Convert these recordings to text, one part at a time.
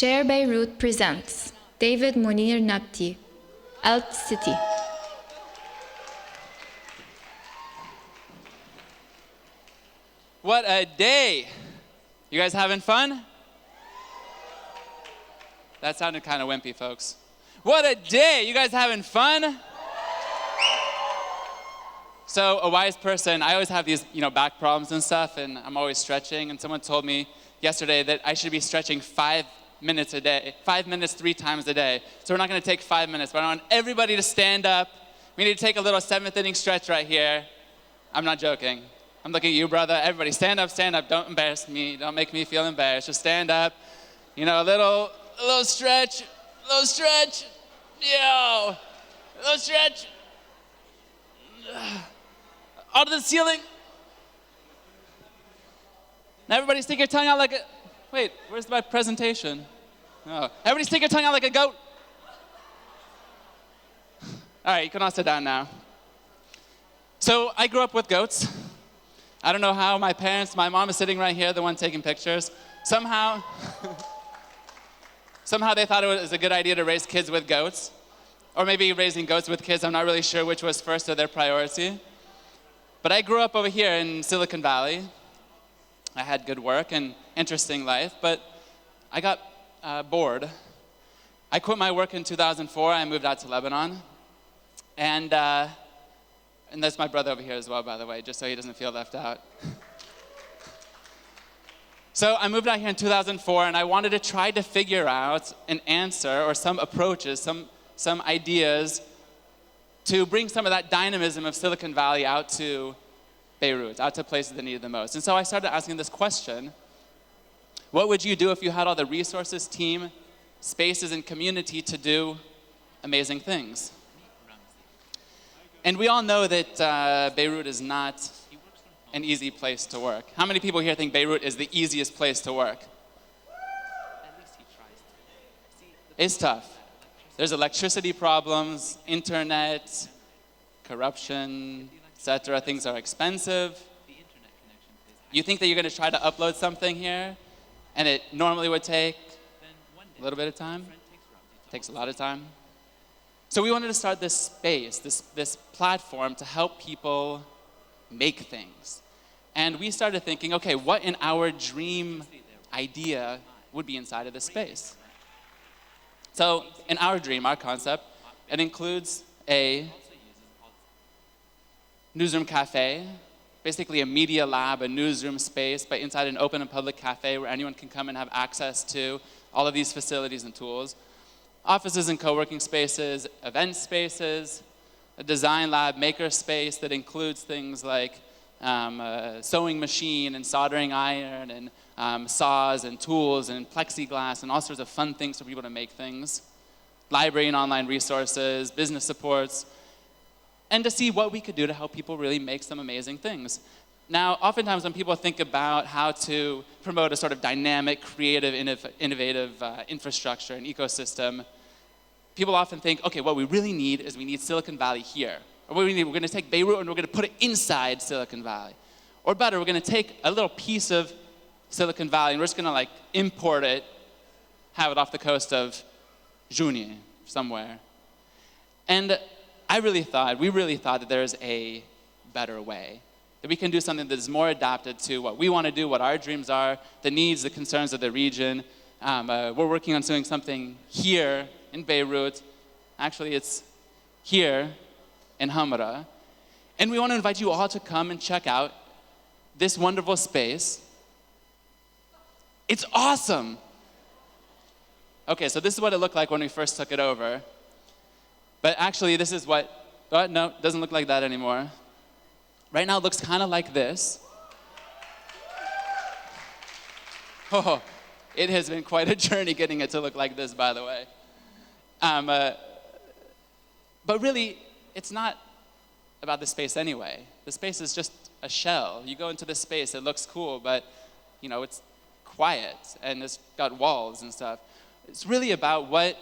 Share Beirut presents David Munir Nabti, Alt City. What a day! You guys having fun? That sounded kind of wimpy, folks. What a day! You guys having fun? So a wise person, I always have these, back problems and stuff, and I'm always stretching. And someone told me yesterday that I should be stretching 5 minutes a day, 5 minutes 3 times a day. So we're not going to take 5 minutes, but I want everybody to stand up. We need to take a little 7th inning stretch right here. I'm not joking. I'm looking at you, brother. Everybody, stand up, stand up. Don't embarrass me. Don't make me feel embarrassed. Just stand up. A little stretch. A little stretch. Yo. A little stretch. Out of the ceiling. Now everybody stick your tongue out like a... Wait, where's my presentation? Oh. Everybody stick your tongue out like a goat. All right, you can all sit down now. So I grew up with goats. I don't know how my mom is sitting right here, the one taking pictures. Somehow they thought it was a good idea to raise kids with goats. Or maybe raising goats with kids, I'm not really sure which was first of their priority. But I grew up over here in Silicon Valley. I had good work and interesting life, but I got bored. I quit my work in 2004. I moved out to Lebanon. And that's my brother over here as well, by the way, just so he doesn't feel left out. So I moved out here in 2004, and I wanted to try to figure out an answer or some approaches, some ideas to bring some of that dynamism of Silicon Valley out to Beirut, out to places that need it the most. And so I started asking this question: what would you do if you had all the resources, team, spaces, and community to do amazing things? And we all know that Beirut is not an easy place to work. How many people here think Beirut is the easiest place to work? It's tough. There's electricity problems, internet, corruption, etc. Things are expensive. You think that you're going to try to upload something here, and it normally would take a little bit of time? It takes a lot of time. So we wanted to start this space, this platform to help people make things. And we started thinking, okay, what in our dream idea would be inside of this space? So in our dream, our concept, it includes a newsroom cafe, basically a media lab, a newsroom space, but inside an open and public cafe where anyone can come and have access to all of these facilities and tools. Offices and co-working spaces, event spaces, a design lab, maker space that includes things like a sewing machine and soldering iron and saws and tools and plexiglass and all sorts of fun things for people to make things. Library and online resources, business supports, and to see what we could do to help people really make some amazing things. Now, oftentimes when people think about how to promote a sort of dynamic, creative, innovative infrastructure and ecosystem, people often think, okay, what we really need is we need Silicon Valley here. Or what we need, we're going to take Beirut and we're going to put it inside Silicon Valley. Or better, we're going to take a little piece of Silicon Valley and we're just going to import it, have it off the coast of Juni somewhere. And we really thought that there's a better way. That we can do something that is more adapted to what we want to do, what our dreams are, the needs, the concerns of the region. We're working on doing something here in Beirut. Actually, it's here in Hamra. And we want to invite you all to come and check out this wonderful space. It's awesome. Okay, so this is what it looked like when we first took it over. But actually, this is no, it doesn't look like that anymore. Right now, it looks kind of like this. Oh, it has been quite a journey getting it to look like this, by the way. But really, it's not about the space anyway. The space is just a shell. You go into this space, it looks cool, but it's quiet and it's got walls and stuff. It's really about what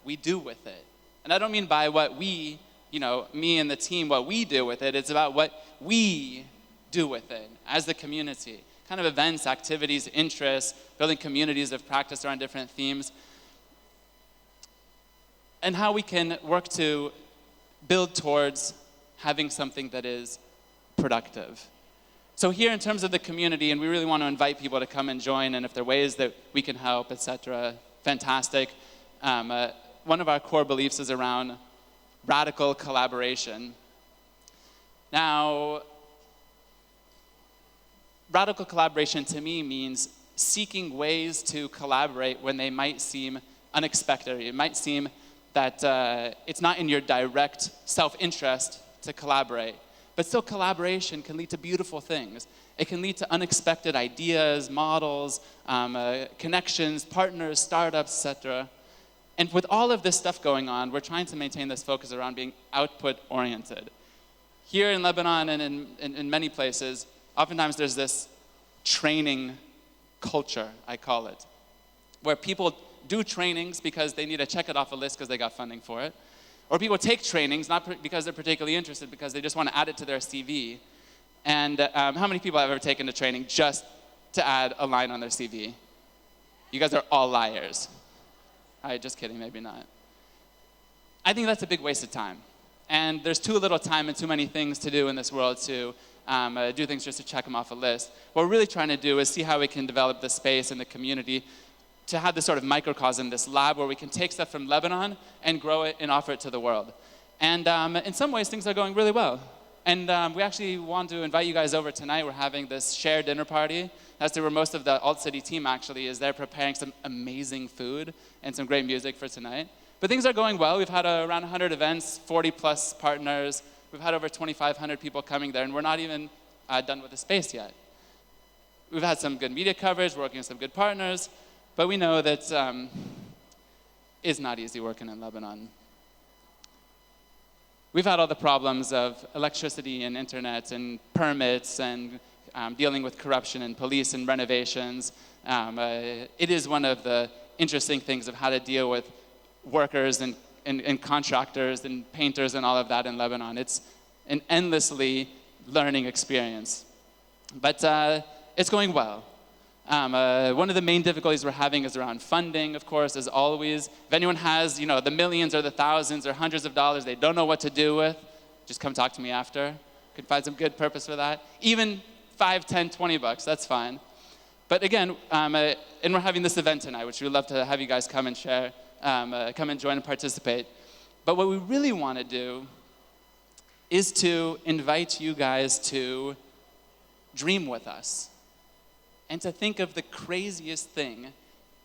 we do with it. And I don't mean by what we, me and the team, what we do with it. It's about what we do with it as the community. kind of events, activities, interests, building communities of practice around different themes, and how we can work to build towards having something that is productive. So here in terms of the community, and we really want to invite people to come and join, and if there are ways that we can help, etc., fantastic. One of our core beliefs is around radical collaboration. Now, radical collaboration to me means seeking ways to collaborate when they might seem unexpected. It might seem that it's not in your direct self-interest to collaborate. But still, collaboration can lead to beautiful things. It can lead to unexpected ideas, models, connections, partners, startups, etc. And with all of this stuff going on, we're trying to maintain this focus around being output-oriented. Here in Lebanon and in many places, oftentimes there's this training culture, I call it, where people do trainings because they need to check it off a list because they got funding for it. Or people take trainings, not because they're particularly interested, because they just want to add it to their CV. And how many people have ever taken a training just to add a line on their CV? You guys are all liars. All right, just kidding, maybe not. I think that's a big waste of time. And there's too little time and too many things to do in this world to do things just to check them off a list. What we're really trying to do is see how we can develop the space and the community to have this sort of microcosm, this lab where we can take stuff from Lebanon and grow it and offer it to the world. And in some ways, things are going really well. And we actually want to invite you guys over tonight. We're having this shared dinner party. That's where most of the Alt City team actually is there preparing some amazing food and some great music for tonight. But things are going well. We've had around 100 events, 40 plus partners. We've had over 2,500 people coming there, and we're not even done with the space yet. We've had some good media coverage, working with some good partners. But we know that it's not easy working in Lebanon. We've had all the problems of electricity and internet and permits and dealing with corruption and police and renovations. It is one of the interesting things of how to deal with workers and contractors and painters and all of that in Lebanon. It's an endlessly learning experience. But it's going well. One of the main difficulties we're having is around funding, of course, as always. If anyone has, the millions or the thousands or hundreds of dollars they don't know what to do with, just come talk to me after. Could find some good purpose for that. Even $5, $10, $20, that's fine. But again, and we're having this event tonight, which we'd love to have you guys come and share, come and join and participate. But what we really want to do is to invite you guys to dream with us. And to think of the craziest thing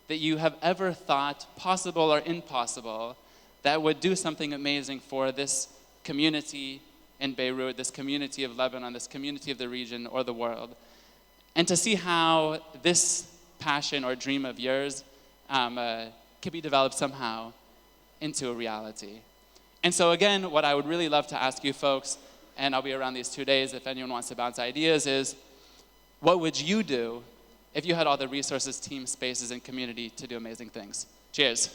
that you have ever thought possible or impossible that would do something amazing for this community in Beirut, this community of Lebanon, this community of the region or the world. And to see how this passion or dream of yours can be developed somehow into a reality. And so again, what I would really love to ask you folks, and I'll be around these 2 days if anyone wants to bounce ideas, is what would you do if you had all the resources, team, spaces, and community to do amazing things? Cheers.